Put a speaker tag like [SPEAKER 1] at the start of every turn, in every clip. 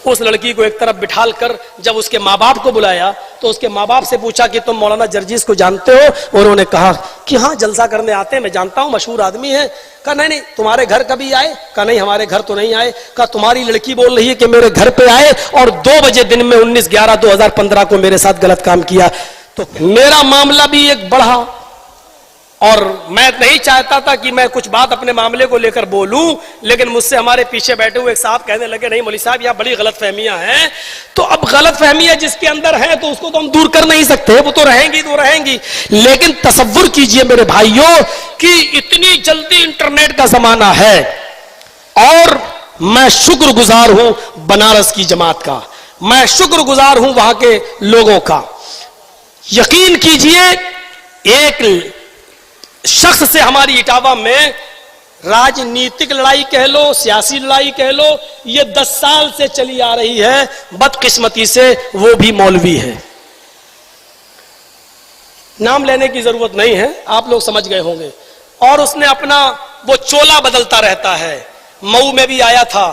[SPEAKER 1] उस लड़की को एक तरफ बिठाल कर जब उसके माँ बाप को बुलाया तो उसके माँ बाप से पूछा कि तुम मौलाना जर्जीस को जानते हो? और उन्होंने कहा कि हाँ, जलसा करने आते हैं, मैं जानता हूँ, मशहूर आदमी है। कहा नहीं नहीं, तुम्हारे घर कभी आए? कहा नहीं, हमारे घर तो नहीं आए। कहा तुम्हारी लड़की बोल रही है कि मेरे घर पे आए और 2 बजे दिन में 19/11/2015 को मेरे साथ गलत काम किया। तो मेरा मामला भी एक बढ़ा और मैं नहीं चाहता था कि मैं कुछ बात अपने मामले को लेकर बोलूं, लेकिन मुझसे हमारे पीछे बैठे हुए एक साहब कहने लगे, नहीं मौलवी साहब, यहाँ बड़ी गलतफहमियां हैं। तो अब गलतफहमियां जिसके अंदर हैं तो उसको तो हम दूर कर नहीं सकते, वो तो रहेंगी तो रहेंगी। लेकिन तसव्वुर कीजिए मेरे भाइयों कि इतनी जल्दी इंटरनेट का जमाना है और मैं शुक्रगुजार हूं बनारस की जमात का, मैं शुक्रगुजार हूं वहां के लोगों का। यकीन कीजिए, एक शख्स से हमारी इटावा में राजनीतिक लड़ाई कह लो, सियासी लड़ाई कह लो, ये 10 साल से चली आ रही है। बदकिस्मती से वो भी मौलवी है। नाम लेने की जरूरत नहीं है, आप लोग समझ गए होंगे। और उसने अपना वो चोला बदलता रहता है। मऊ में भी आया था,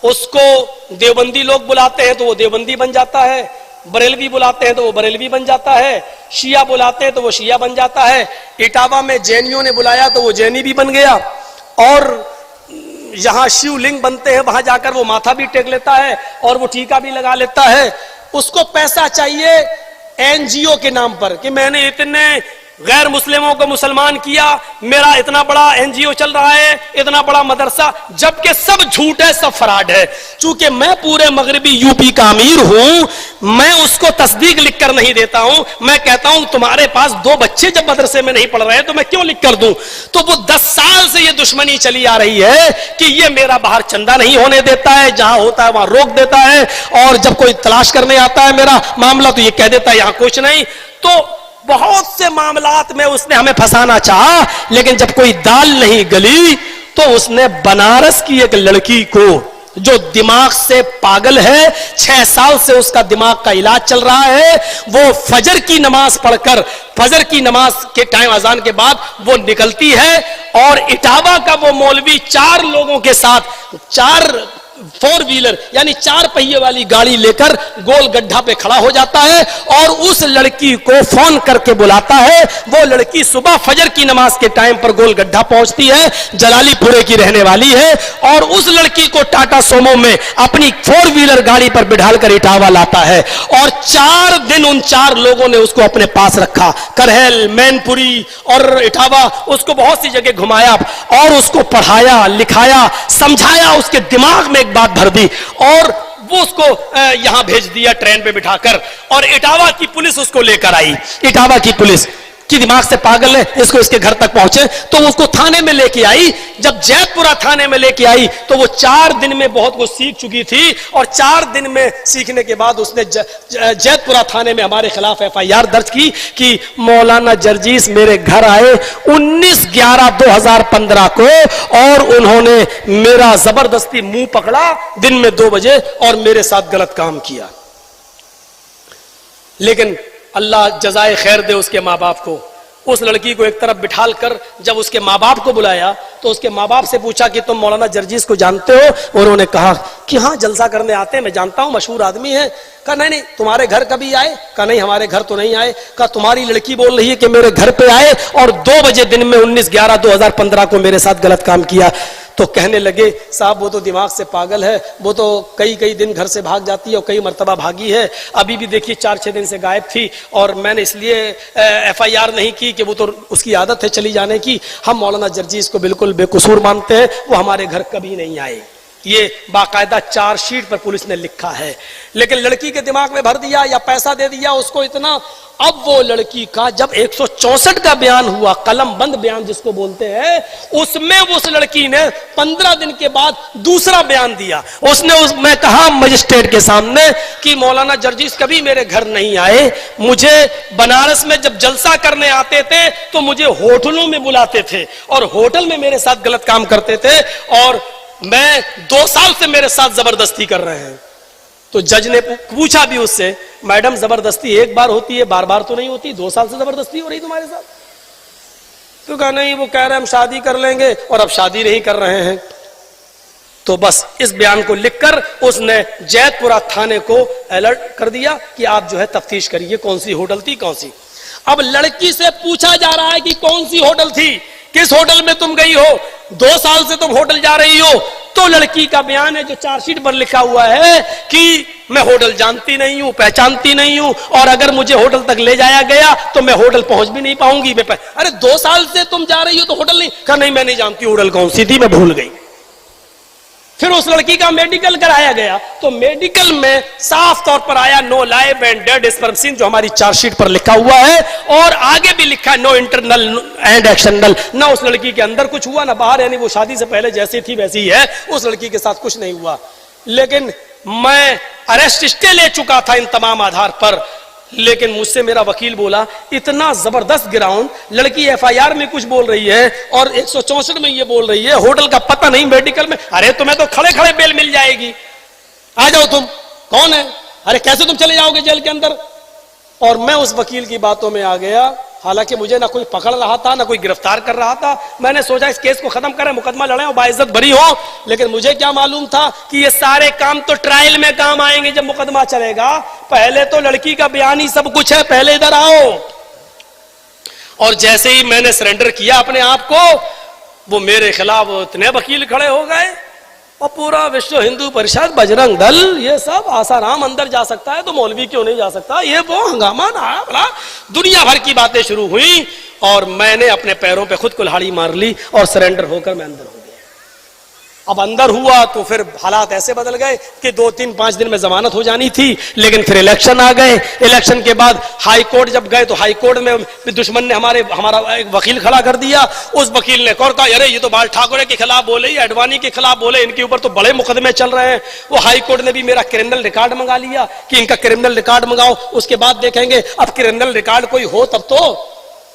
[SPEAKER 1] उसको देवबंदी लोग बुलाते हैं तो वो देवबंदी बन जाता है, बरेलवी बुलाते हैं तो वो बरेलवी बन जाता है, शिया बुलाते हैं तो वो शिया बन जाता है। इटावा में जैनियों ने बुलाया तो वो जैनी भी बन गया। और यहां शिवलिंग बनते हैं वहां जाकर वो माथा भी टेक लेता है और वो टीका भी लगा लेता है। उसको पैसा चाहिए एनजीओ के नाम पर कि मैंने इतने गैर मुस्लिमों को मुसलमान किया, मेरा इतना बड़ा एनजीओ चल रहा है, इतना बड़ा मदरसा, जबकि सब झूठ है, सब फराड है। चूंकि मैं पूरे मगरबी यूपी का अमीर हूं, मैं उसको तस्दीक लिख कर नहीं देता हूं। मैं कहता हूं तुम्हारे पास 2 बच्चे जब मदरसे में नहीं पढ़ रहे तो मैं क्यों लिख कर दूं? तो वो 10 साल से ये दुश्मनी चली आ रही है कि ये मेरा बाहर चंदा नहीं होने देता है, जहां होता है वहां रोक देता है, और जब कोई तलाश करने आता है मेरा मामला तो ये कह देता है यहां कुछ नहीं। तो बहुत से मामलात में उसने हमें फंसाना चाहा, लेकिन जब कोई दाल नहीं गली तो उसने बनारस की एक लड़की को जो दिमाग से पागल है, 6 साल से उसका दिमाग का इलाज चल रहा है, वो फजर की नमाज पढ़कर, फजर की नमाज के टाइम अजान के बाद वो निकलती है और इटावा का वो मौलवी 4 लोगों के साथ 4 4 व्हीलर यानी 4 पहिए वाली गाड़ी लेकर गोल गड्ढा पे खड़ा हो जाता है और उस लड़की को फोन करके बुलाता है। वो लड़की सुबह फजर की नमाज के टाइम पर गोल गड्ढा पहुंचती है, जलालीपुरे की रहने वाली है, और उस लड़की को टाटा सोमो में अपनी 4 व्हीलर गाड़ी पर बिठाल कर इटावा लाता है। और 4 दिन उन 4 लोगों ने उसको अपने पास रखा, करहल, मैनपुरी और इटावा, उसको बहुत सी जगह घुमाया और उसको पढ़ाया, लिखाया, समझाया, उसके दिमाग में एक बात भर दी और वो उसको यहां भेज दिया ट्रेन पे बिठाकर। और इटावा की पुलिस उसको लेकर आई। इटावा की पुलिस की दिमाग से पागल है, इसको इसके घर तक पहुंचे तो उसको थाने में लेके आई। जब जैतपुरा थाने में लेके आई तो वो 4 दिन में बहुत कुछ सीख चुकी थी और 4 दिन में सीखने के बाद उसने जैतपुरा थाने में हमारे खिलाफ FIR दर्ज की कि मौलाना जर्जीस मेरे घर आए 19/11/2015 को और उन्होंने मेरा जबरदस्ती मुंह पकड़ा दिन में 2 बजे और मेरे साथ गलत काम किया। लेकिन अल्लाह जजाए खैर दे उसके माँ बाप को। उस लड़की को एक तरफ बिठाल कर जब उसके माँ बाप को बुलाया तो उसके माँ बाप से पूछा कि तुम मौलाना जर्जीस को जानते हो? और उन्होंने कहा कि हाँ, जलसा करने आते हैं, मैं जानता हूँ, मशहूर आदमी है। कहा नहीं नहीं, तुम्हारे घर कभी आए? कहा नहीं, हमारे घर तो नहीं आए। कहा तुम्हारी लड़की बोल रही है कि मेरे घर पे आए और 2 बजे दिन में 19/11/2015 को मेरे साथ गलत काम किया। तो कहने लगे साहब वो तो दिमाग से पागल है, वो तो कई दिन घर से भाग जाती है और कई मर्तबा भागी है। अभी भी देखिए 4-6 दिन से गायब थी और मैंने इसलिए FIR नहीं की कि वो तो उसकी आदत है चली जाने की। हम मौलाना जर्जीस को बिल्कुल बेकसूर मानते हैं, वो हमारे घर कभी नहीं आए। ये बाकायदा चार्जशीट पर पुलिस ने लिखा है। लेकिन लड़की के दिमाग में भर दिया या पैसा दे दिया उसको इतना। अब वो लड़की का जब 164 का बयान हुआ, कलम बंद बयान जिसको बोलते हैं, उसमें उस लड़की ने 15 दिन के बाद दूसरा बयान दिया। उसने कहा मजिस्ट्रेट के सामने कि मौलाना जर्जीस कभी मेरे घर नहीं आए, मुझे बनारस में जब जलसा करने आते थे तो मुझे होटलों में बुलाते थे और होटल में मेरे साथ गलत काम करते थे और मैं 2 साल से मेरे साथ जबरदस्ती कर रहे हैं। तो जज ने पूछा भी उससे, मैडम जबरदस्ती एक बार होती है, बार बार तो नहीं होती, 2 साल से जबरदस्ती हो रही तुम्हारे साथ? तो कहा नहीं, वो कह रहे हैं हम शादी कर लेंगे और अब शादी नहीं कर रहे हैं। तो बस इस बयान को लिखकर उसने जैतपुरा थाने को अलर्ट कर दिया कि आप जो है तफ्तीश करिए कौन सी होटल थी कौन सी। अब लड़की से पूछा जा रहा है कि कौन सी होटल थी, किस होटल में तुम गई हो, 2 साल से तुम होटल जा रही हो। तो लड़की का बयान है जो चार्जशीट पर लिखा हुआ है कि मैं होटल जानती नहीं हूं, पहचानती नहीं हूं, और अगर मुझे होटल तक ले जाया गया तो मैं होटल पहुंच भी नहीं पाऊंगी। अरे 2 साल से तुम जा रही हो तो होटल नहीं, कहा नहीं मैं नहीं जानती होटल कौन सी थी, मैं भूल गई। फिर उस लड़की का मेडिकल कराया गया तो मेडिकल में साफ तौर पर आया no live and dead sperm scene, जो हमारी चार्जशीट पर लिखा हुआ है, और आगे भी लिखा है नो इंटरनल एंड एक्सटर्नल। ना उस लड़की के अंदर कुछ हुआ ना बाहर, यानी वो शादी से पहले जैसी थी वैसी ही है, उस लड़की के साथ कुछ नहीं हुआ। लेकिन मैं अरेस्ट स्टे ले चुका था इन तमाम आधार पर, लेकिन मुझसे मेरा वकील बोला इतना जबरदस्त ग्राउंड, लड़की एफआईआर में कुछ बोल रही है और 164 में ये बोल रही है, होटल का पता नहीं, मेडिकल में। अरे तुम्हें तो खड़े खड़े बेल मिल जाएगी, आ जाओ तुम, कौन है, अरे कैसे तुम चले जाओगे जेल के अंदर। और मैं उस वकील की बातों में आ गया, हालांकि मुझे ना कोई पकड़ रहा था ना कोई गिरफ्तार कर रहा था। मैंने सोचा इस केस को खत्म करें, मुकदमा लड़ें और बाइज्जत बरी हो। लेकिन मुझे क्या मालूम था कि ये सारे काम तो ट्रायल में काम आएंगे जब मुकदमा चलेगा। पहले तो लड़की का बयान ही सब कुछ है, पहले इधर आओ। और जैसे ही मैंने सरेंडर किया अपने आप को, वो मेरे खिलाफ इतने वकील खड़े हो गए, और पूरा विश्व हिंदू परिषद, बजरंग दल, ये सब आसाराम अंदर जा सकता है तो मौलवी क्यों नहीं जा सकता, ये वो हंगामा ना बड़ा, दुनिया भर की बातें शुरू हुई। और मैंने अपने पैरों पे खुद कुल्हाड़ी मार ली और सरेंडर होकर मैं अंदर हो गया। अब अंदर हुआ तो फिर हालात ऐसे बदल गए कि 2, 3, 5 दिन में जमानत हो जानी थी, लेकिन फिर इलेक्शन आ गए। इलेक्शन के बाद हाई कोर्ट जब गए तो हाई कोर्ट में भी दुश्मन ने हमारा एक वकील खड़ा कर दिया। उस वकील ने कहा अरे ये तो बाल ठाकरे के खिलाफ बोले, अडवाणी के खिलाफ बोले, इनके ऊपर तो बड़े मुकदमे चल रहे हैं। वो हाई कोर्ट ने भी मेरा क्रिमिनल रिकॉर्ड मंगा लिया कि इनका क्रिमिनल रिकॉर्ड मंगाओ, उसके बाद देखेंगे। अब क्रिमिनल रिकॉर्ड कोई हो तब तो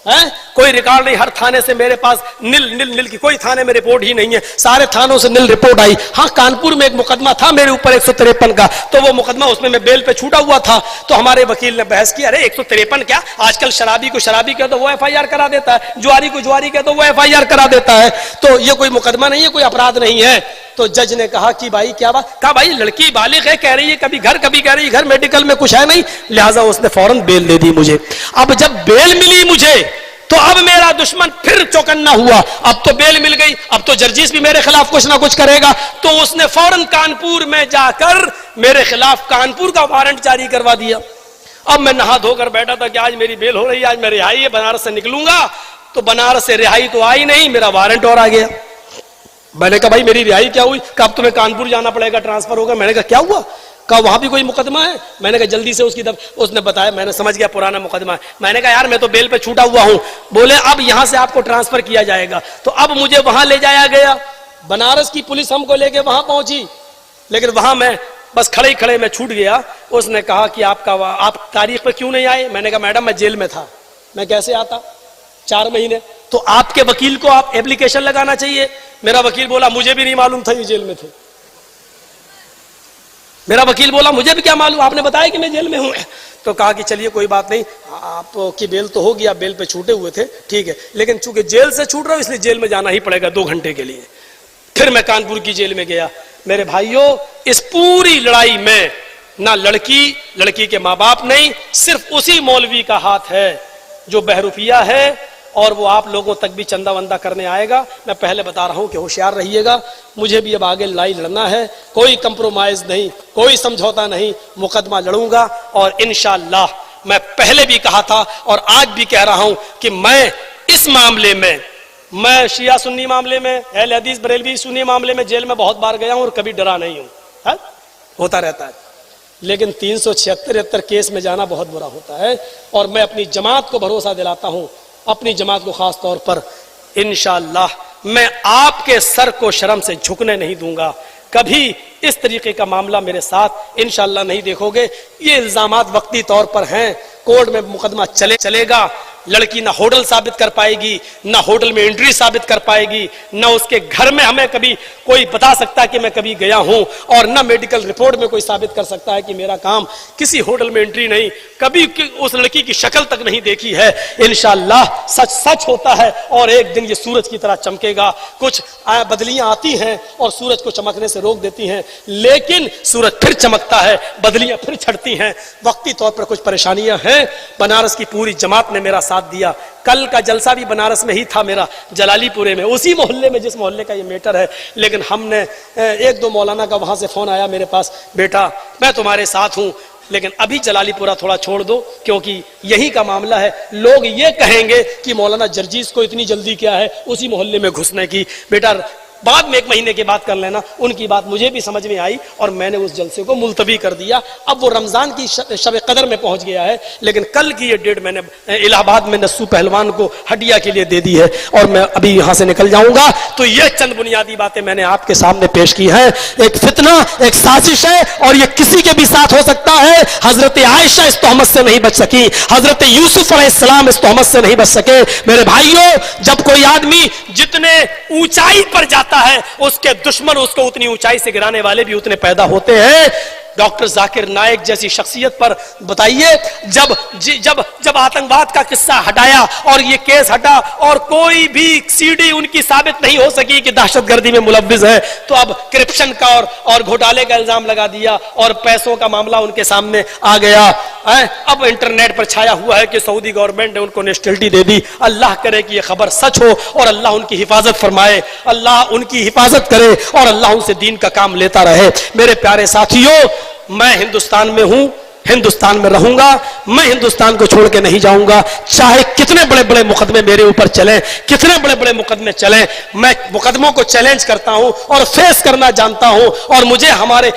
[SPEAKER 1] है, कोई रिकॉर्ड नहीं। हर थाने से मेरे पास नील की, कोई थाने में रिपोर्ट ही नहीं है, सारे थानों से नील रिपोर्ट आई। हाँ, कानपुर में एक मुकदमा था मेरे ऊपर 153 का, तो वो मुकदमा उसमें मैं बेल पे छूटा हुआ था। तो हमारे वकील ने बहस की, अरे 153 क्या, आजकल शराबी को शराबी कह तो वो एफआईआर करा देता है, जुआरी को जुआरी कह तो वो एफआईआर करा देता है, तो ये कोई मुकदमा नहीं है, कोई अपराध नहीं है। तो जज ने कहा कि भाई क्या बात, कहा भाई लड़की बालिग है, कह रही है कभी घर कभी कह रही है घर, मेडिकल में कुछ है नहीं, लिहाजा उसने फौरन बेल दे दी मुझे। अब जब बेल मिली मुझे तो अब मेरा दुश्मन फिर चौकन्ना हुआ। अब तो बेल मिल गई, अब तो जर्जिस भी मेरे खिलाफ कुछ ना कुछ करेगा। तो उसने फौरन कानपुर में जाकर मेरे खिलाफ कानपुर का वारंट जारी करवा दिया। अब मैं नहा धोकर बैठा था कि आज मेरी बेल हो रही है, आज मैं रिहाई है, बनारस से निकलूंगा। तो बनारस से रिहाई तो आई नहीं, मेरा वारंट और आ गया। मैंने कहा भाई मेरी रिहाई क्या हुई, कब तुम्हें कानपुर जाना पड़ेगा, ट्रांसफर होगा। मैंने कहा क्या हुआ, कहा वहां भी कोई मुकदमा है। मैंने कहा जल्दी से उसने बताया, मैंने समझ गया पुराना मुकदमा है। मैंने कहा यार मैं तो बेल पे छूटा हुआ हूं। बोले अब यहां से आपको ट्रांसफर किया जाएगा। तो अब मुझे वहां ले जाया गया, बनारस की पुलिस हमको लेके वहां पहुंची, लेकिन वहां मैं बस खड़े खड़े मैं छूट गया। उसने कहा कि आप तारीख पे क्यों नहीं आए। मैंने कहा मैडम मैं जेल में था, मैं कैसे आता 4 महीने। तो आपके वकील को आप एप्लीकेशन लगाना चाहिए। मेरा वकील बोला मुझे भी नहीं मालूम था ये जेल में थे। मेरा वकील बोला मुझे भी क्या मालूम, आपने बताया कि मैं जेल में हूं। तो कहा कि चलिए कोई बात नहीं, आपकी बेल तो होगी, आप बेल पे छूटे हुए थे, ठीक है, लेकिन चूंकि जेल से छूट रहा हूं इसलिए जेल में जाना ही पड़ेगा 2 घंटे के लिए। फिर मैं कानपुर की जेल में गया। मेरे भाइयों, इस पूरी लड़ाई में ना लड़की के माँ बाप नहीं, सिर्फ उसी मौलवी का हाथ है जो बहरूपिया है, और वो आप लोगों तक भी चंदा वंदा करने आएगा। मैं पहले बता रहा हूं कि होशियार रहिएगा, मुझे भी अब आगे लड़ाई लड़ना है, कोई कंप्रोमाइज नहीं, कोई समझौता नहीं, मुकदमा लड़ूंगा। और इंशाअल्लाह मैं पहले भी कहा था और आज भी कह रहा हूं कि मैं इस मामले में, मैं शिया सुन्नी मामले में, अहले हदीस बरेलवी सुन्नी मामले में जेल में बहुत बार गया हूं और कभी डरा नहीं हूं, होता रहता है। लेकिन 376 केस में जाना बहुत बुरा होता है। और मैं अपनी जमात को भरोसा दिलाता हूं, अपनी जमात को खास तौर पर, इंशाअल्लाह मैं आपके सर को शर्म से झुकने नहीं दूंगा। कभी इस तरीके का मामला मेरे साथ इंशाअल्लाह नहीं देखोगे। ये इल्जामात वक्ती तौर पर हैं, कोर्ट में मुकदमा चलेगा, लड़की ना होटल साबित कर पाएगी, ना होटल में एंट्री साबित कर पाएगी, ना उसके घर में हमें कभी कोई बता सकता है कि मैं कभी गया हूं, और ना मेडिकल रिपोर्ट में कोई साबित कर सकता है कि मेरा काम किसी होटल में एंट्री नहीं, कभी उस लड़की की शक्ल तक नहीं देखी है। इंशाअल्लाह सच सच होता है और एक दिन ये सूरज की तरह चमकेगा। कुछ बदलियां आती हैं और सूरज को चमकने से रोक देती हैं, लेकिन सूरज फिर चमकता है, बदलियां फिर छटती हैं। वक्ती तौर पर कुछ परेशानियां हैं। बनारस की पूरी जमात ने मेरा साथ दिया। कल का जलसा भी बनारस में ही था मेरा, जलालीपुरे में, उसी मोहल्ले में जिस मोहल्ले का ये मैटर है। लेकिन हमने एक दो मौलाना का वहां से फोन आया मेरे पास, बेटा मैं तुम्हारे साथ हूं, लेकिन अभी जलालीपुरा थोड़ा छोड़ दो क्योंकि यही का मामला है। लोग ये कहेंगे कि मौलाना जर्जीस को इतनी जल्दी क्या है उसी मोहल्ले में घुसने की। बेटा बाद में 1 महीने के बाद कर लेना। उनकी बात मुझे भी समझ में आई और मैंने उस जलसे को मुलतवी कर दिया। अब वो रमजान की शब कदर में पहुंच गया है, लेकिन कल की ये डेट मैंने इलाहाबाद में नस्सू पहलवान को हडिया के लिए दे दी है और मैं अभी यहां से निकल जाऊंगा। तो ये चंद बुनियादी बातें मैंने आपके सामने पेश की हैं। एक फितना, एक साजिश है और ये किसी के भी साथ हो सकता है। हजरत आयशा इस तोहमत से नहीं बच सकी, हजरत यूसुफ अलैहिस्सलाम इस तोहमत से नहीं बच सके। मेरे भाइयों, जब कोई आदमी जितने ऊंचाई पर जाता है उसके दुश्मन उसको उतनी ऊंचाई से गिराने वाले भी उतने पैदा होते हैं। डॉक्टर जाकिर नाइक जैसी शख्सियत पर बताइए, जब जब जब आतंकवाद का किस्सा हटाया और ये केस हटा और कोई भी सीडी उनकी साबित नहीं हो सकी कि दहशतगर्दी में मुलव्विस है, तो अब करप्शन का और घोटाले का इल्जाम लगा दिया और पैसों का मामला उनके सामने आ गया है। अब इंटरनेट पर छाया हुआ है कि सऊदी गवर्नमेंट ने उनको नेशनलिटी दे दी। अल्लाह करे कि यह खबर सच हो और अल्लाह उनकी हिफाजत फरमाए, अल्लाह उनकी हिफाजत करे और अल्लाह उनसे दीन का काम लेता रहे। मेरे प्यारे साथियों, मैं हिंदुस्तान में हूं, हिंदुस्तान में रहूंगा, मैं हिंदुस्तान को छोड़ के नहीं जाऊंगा। चाहे कितने बड़े बड़े मुकदमे मेरे ऊपर चले, कितने बड़े बड़े मुकदमे चले, मैं मुकदमों को चैलेंज करता हूं और फेस करना जानता हूं। और मुझे हमारे